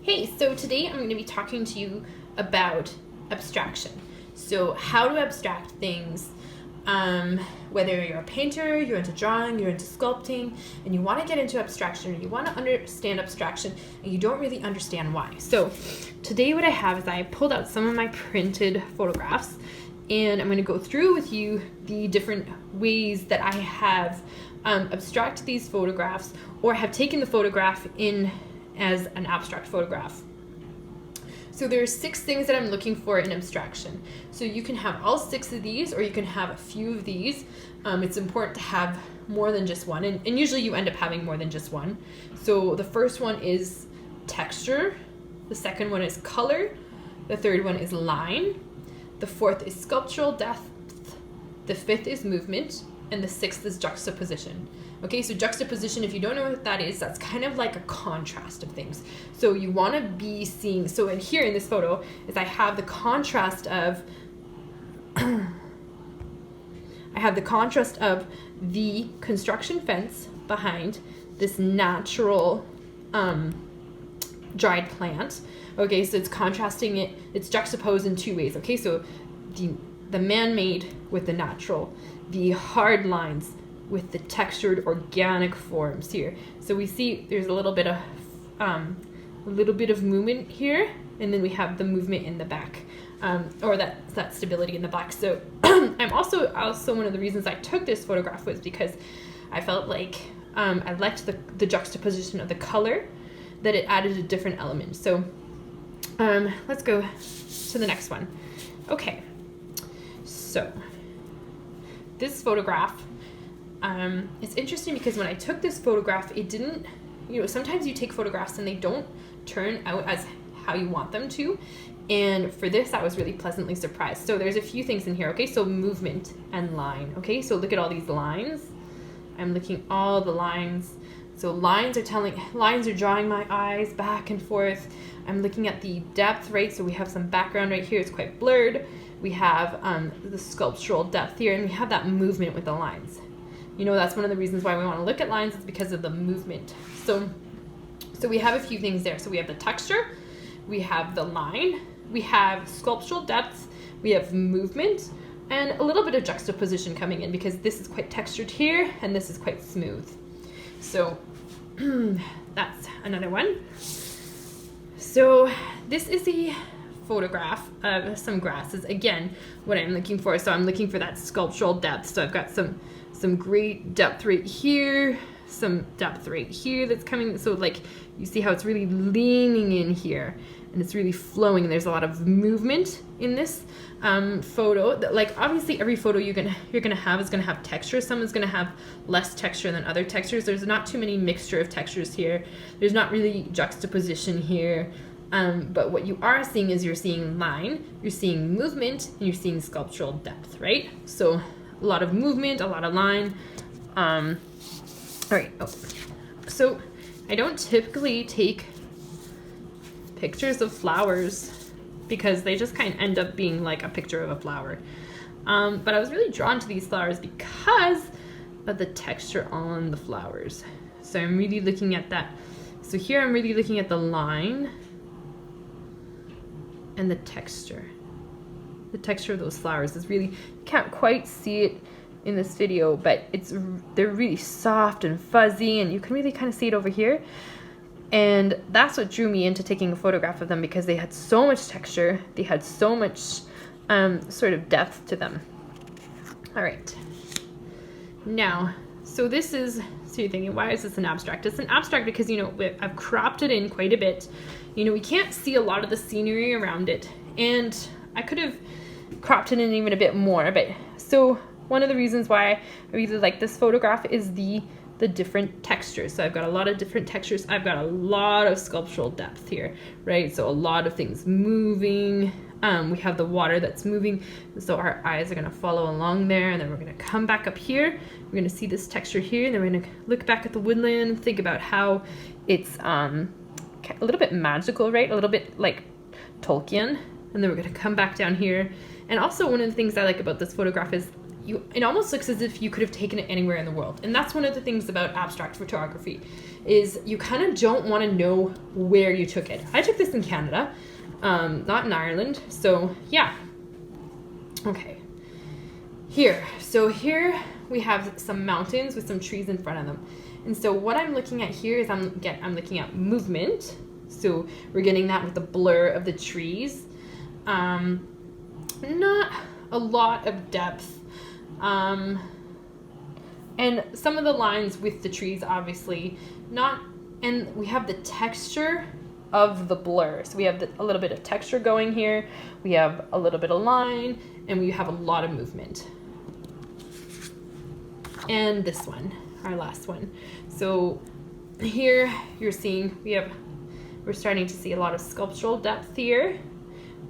Hey, so today I'm going to be talking to you about abstraction. So how to abstract things, whether you're a painter, you're into drawing, you're into sculpting, and you want to get into abstraction, or you want to understand abstraction, and you don't really understand why. So today what I have is I pulled out some of my printed photographs, and I'm going to go through with you the different ways that I have abstracted these photographs, or have taken the photograph in as an abstract photograph. So there are 6 things that I'm looking for in abstraction. So you can have all 6 of these, or you can have a few of these. It's important to have more than just one, and usually you end up having more than just one. So the first one is texture, the second one is color, the third one is line, the fourth is sculptural depth, the fifth is movement, and the 6th is juxtaposition. Okay, so juxtaposition, if you don't know what that is, that's kind of like a contrast of things. So you want to be seeing, so in here in this photo, is I have the contrast of, the construction fence behind this natural dried plant. Okay, so it's contrasting it, it's juxtaposed in 2 ways. Okay, so the man-made with the natural, the hard lines with the textured organic forms here. So we see there's a little bit of movement here, and then we have the movement in the back, or that stability in the back. So I'm also one of the reasons I took this photograph was because I felt like I liked the juxtaposition of the color, that it added a different element. So let's go to the next one. Okay, so this photograph, it's interesting because when I took this photograph, it didn't, sometimes you take photographs and they don't turn out as how you want them to. And for this, I was really pleasantly surprised. So there's a few things in here. Okay, so movement and line. Okay, so look at all these lines. I'm looking all the lines. So lines are drawing my eyes back and forth. I'm looking at the depth, right? So we have some background right here. It's quite blurred. We have the sculptural depth here, and we have that movement with the lines. That's one of the reasons why we want to look at lines, is because of the movement. So we have a few things there. So we have the texture, we have the line, we have sculptural depth, we have movement, and a little bit of juxtaposition coming in, because this is quite textured here, and this is quite smooth. So that's another one. So this is a photograph of some grasses. Again, what I'm looking for, so I'm looking for that sculptural depth. So I've got some great depth right here, some depth right here that's coming. So like you see how it's really leaning in here, and it's really flowing, and there's a lot of movement in this photo. Like obviously every photo you're gonna have is gonna have texture. Some is gonna have less texture than other textures. There's not too many mixture of textures here. There's not really juxtaposition here. But what you are seeing is you're seeing line, you're seeing movement, and you're seeing sculptural depth, right? So a lot of movement, a lot of line. All right. Oh. So I don't typically take pictures of flowers because they just kind of end up being like a picture of a flower. But I was really drawn to these flowers because of the texture on the flowers. So I'm really looking at that. So here I'm really looking at the line and the texture. The texture of those flowers is really, you can't quite see it in this video, but they're really soft and fuzzy, and you can really kind of see it over here. And that's what drew me into taking a photograph of them, because they had so much texture, they had so much sort of depth to them. All right. Now, so this is, so you're thinking, why is this an abstract? It's an abstract because, I've cropped it in quite a bit. We can't see a lot of the scenery around it, and I could have cropped it in even a bit more. But so one of the reasons why I really like this photograph is the different textures. So I've got a lot of different textures. I've got a lot of sculptural depth here, right? So a lot of things moving. We have the water that's moving, so our eyes are going to follow along there, and then we're going to come back up here. We're going to see this texture here, and then we're going to look back at the woodland and think about how it's a little bit magical, right? A little bit like Tolkien. And then we're going to come back down here. And also one of the things I like about this photograph is it almost looks as if you could have taken it anywhere in the world. And that's one of the things about abstract photography, is you kind of don't want to know where you took it. I took this in Canada, not in Ireland. So yeah. Okay. Here we have some mountains with some trees in front of them. And so what I'm looking at here is I'm looking at movement. So we're getting that with the blur of the trees. Not a lot of depth. And some of the lines with the trees, obviously, not, and we have the texture of the blur. So we have a little bit of texture going here. We have a little bit of line, and we have a lot of movement. And this one, our last one. So here you're seeing, we're starting to see a lot of sculptural depth here,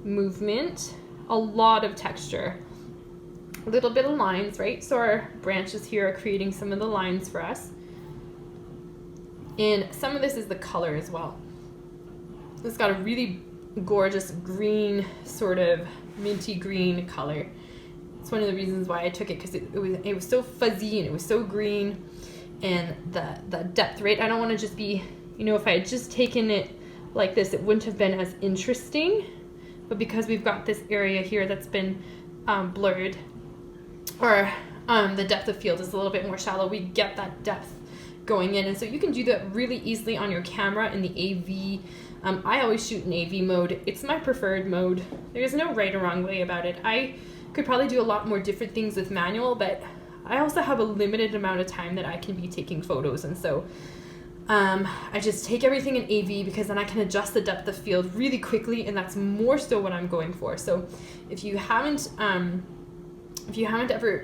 movement, a lot of texture, a little bit of lines, right? So our branches here are creating some of the lines for us. And some of this is the color as well. It's got a really gorgeous green, sort of minty green color. It's one of the reasons why I took it, because it was so fuzzy and it was so green, and the depth, right? I don't want to just be, if I had just taken it like this, it wouldn't have been as interesting. But because we've got this area here that's been blurred, or the depth of field is a little bit more shallow, we get that depth going in. And so you can do that really easily on your camera in the AV. I always shoot in AV mode. It's my preferred mode. There's no right or wrong way about it. I could probably do a lot more different things with manual, but I also have a limited amount of time that I can be taking photos. And so I just take everything in AV, because then I can adjust the depth of field really quickly, and that's more so what I'm going for. So if you haven't ever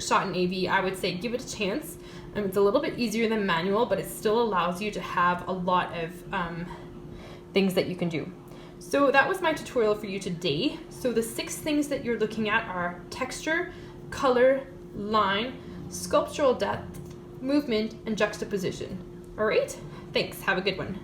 shot in AV, I would say give it a chance. It's a little bit easier than manual, but it still allows you to have a lot of things that you can do. So that was my tutorial for you today. So the 6 things that you're looking at are texture, color, line, sculptural depth, movement, and juxtaposition. All right, thanks. Have a good one.